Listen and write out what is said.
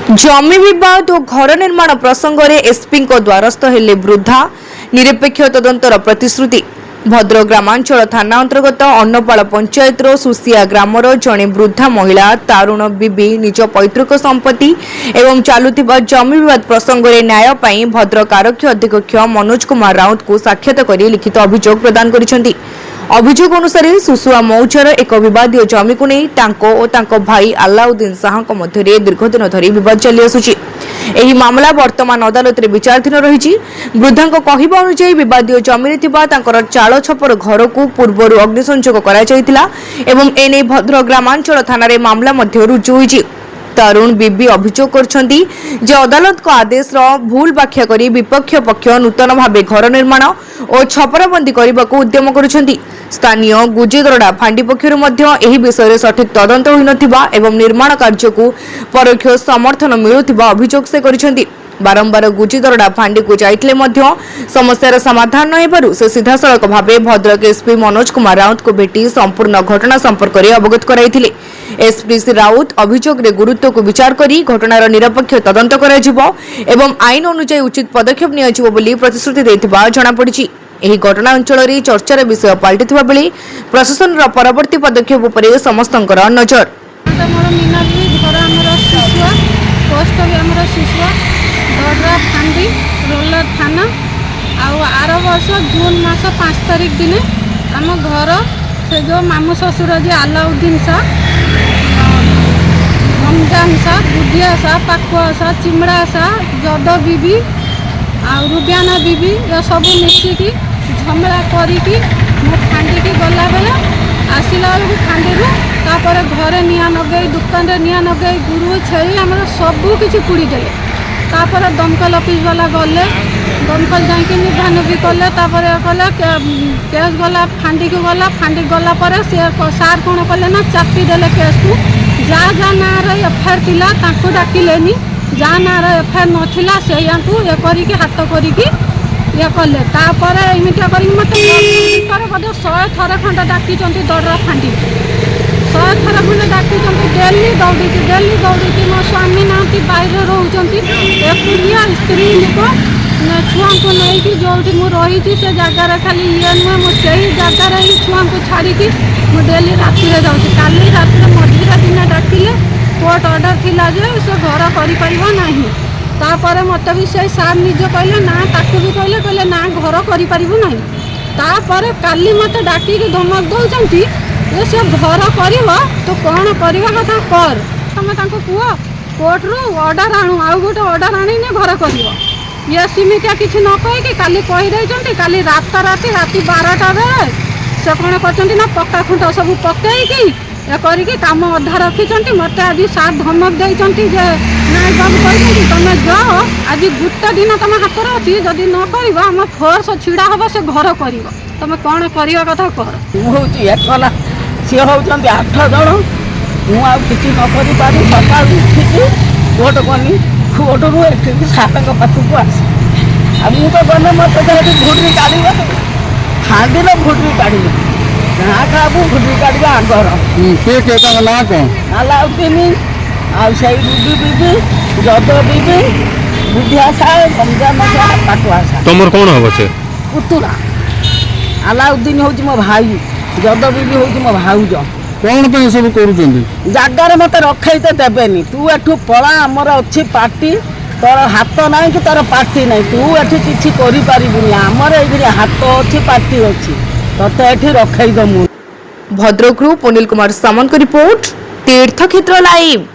जमी विवाद और घर निर्माण प्रसंग में एसपी द्वारस्थ हेले वृद्धा निरपेक्ष तदंतर प्रतिश्रुति। भद्रक ग्रामांचल थाना अंतर्गत अन्नपाल पंचायत सुसिया ग्रामर जड़े वृद्धा महिला तारुण बीबी निज पैतृक संपत्ति एवं चलुथिबा जमी विवाद प्रसंग में न्याय पाई भद्रक आरक्षी अधीक्षक मनोज कुमार राउत को साक्षात कर लिखित अभियोग प्रदान करिसेंती। अभियोग अनुसार सुसुआ मौजार एक विवाद जमी को नहीं तांको और तांको भाई अलाउद्दीन शाह मध्य दीर्घदिन धरी विवाद चली आसुची। एही मामला वर्तमान अदालत रे विचाराधीन रही। वृद्धा कहवा अनुसार विवाद जमी चाल छपर घर को पूर्व अग्निसंयोग कर एने भद्रक ग्रामांचल थाना रे मामला रुजु होईछि। तरुण बीबी अभियोग करछंती जे अदालत को आदेश भूल व्याख्या करी विपक्ष पक्ष नूतन भावे घर निर्माण और छपरबंदी करने को उद्यम करुछंती। स्थानीय गुजेदरडा फांडी पक्षरु मध्य एही विषय सठिक तदंत होई नथिबा एवं निर्माण कार्य को परोक्ष समर्थन मिलुथिबा अभियोग से करिसेंती। बारंबार गुजीदरडा फांडी को जाइतले मध्य समस्यार समाधान न हेबारु से सीधासळख भावे भद्रक एसपी मनोज कुमार राउत को भेटी संपूर्ण घटना संपर्क में अवगत कराइथिले। एसपी श्री राउत अभियोग रे गुरुत्व को विचार करी घटनार निरपेक्ष तदंत कराजिबो एवं आईन अनुसार उचित पदक्षेप नियाजिबो बोली प्रतिश्रुति दैथिबा जणा पड़िछि। एही घटना अंचल रे चर्चार विषय पलटिथिबा बेले प्रशासन रा परवर्ती पदक्षेप उपरे समस्तंकर नजर। फांडी रोलर थाना आर वर्ष जून मास 5 तारिख दिन आम घर से जो मामू ससुर जी अलाउद्दीन शाह रमजान शाह बुढ़िया शाह पाकुआ शाह चिमड़ा शाह जद बीबी आ रुबियाना बीबी ये सब मिसिकी झमेला करिकी मो फांडी की गला बेला आसला बेलू फांडी तापर घरे निआ नगई दुकान रे निआ नगई गुरु छेली आम सबू किसी पुड़ी देले। तापर दमकल ऑफिस वाला गले दमकल जाकि निधान भी कले कले केस गला फांडी को गला फांडी गला पर से सार कौन कले ना चापी देले केस को जा ना एफआईआर थिला तांको डाकिलेनी जा ना एफआईआर नथिला से यांकु ए करी के हाथ करी के ये कले तापर एमिटा करी मते बोधे 100 थर खंड डाकी चंती दडरा फांडी 100 थर खंड डाकी चंती डेली दौड़ी मो स्वामी नाती बाहर रोचंती एकुटिया स्त्री लोक छुआ को नहीं जो रही से जगार खाली ये नुहे मुझे जगार ही छुआ को छाड़ी मुझे डेली राति जाऊँगी काली रात मझिरा दिन डाकिले कोर्ट ऑर्डर थिला जे से घर कर मत भी से सार निज कहले ना ताकू भी कहले ना घर कर तापर काली मत डाकी धमक दौरान से घर कर तो कौन करवा कथा कर तुम कह कोर्ट रू ऑर्डर आणु आउ गोटे ऑर्डर आनी घर कर ये सीमितिया किसी न कहीकि काली कहीदे काली रात 12टा बेले से कौन कर पक्का खुंट सब पकईकि ये करके काम अधा रखी मत आज सार धमक देती नायक बाबू कहते तुम जाओ आज गोटे दिन तुम हाथ अच्छी जदि न कर आम फोर्स छिड़ा हम से घर कर तुम कौन करवा कथा कर मुला सी होती 8 जन मुझे नक सका उठी भोट कनी भोटरू एठिक सार पाखक आस मुझे गले मत भोटरी काढ़ फांडी भोटरी काढ़ गाँ खाबू भोटरी काढ़ आगर ना कौन अलाउद्दीन आई रुबी बीबी जद बीबी बुढ़िया शाह रमजान शाह पाकुआ शाह तुम कौन हम से पुतुरा अलाउद्दीन हूँ मो भाई जद बीबी हूँ मो भाउज कौन पे सब कर जगार मत रखई तो देवेनि तू एठू पला आमर अच्छी पार्टी तोर हाथ ना कि तोर पार्टी ना तू एठी किछि करि परिबुनी आमर ए हाथ अच्छी पार्टी अच्छी तते एठी रखई दमु। भद्रक अनिल कुमार सामंत रिपोर्ट तीर्थक्षेत्र लाइव।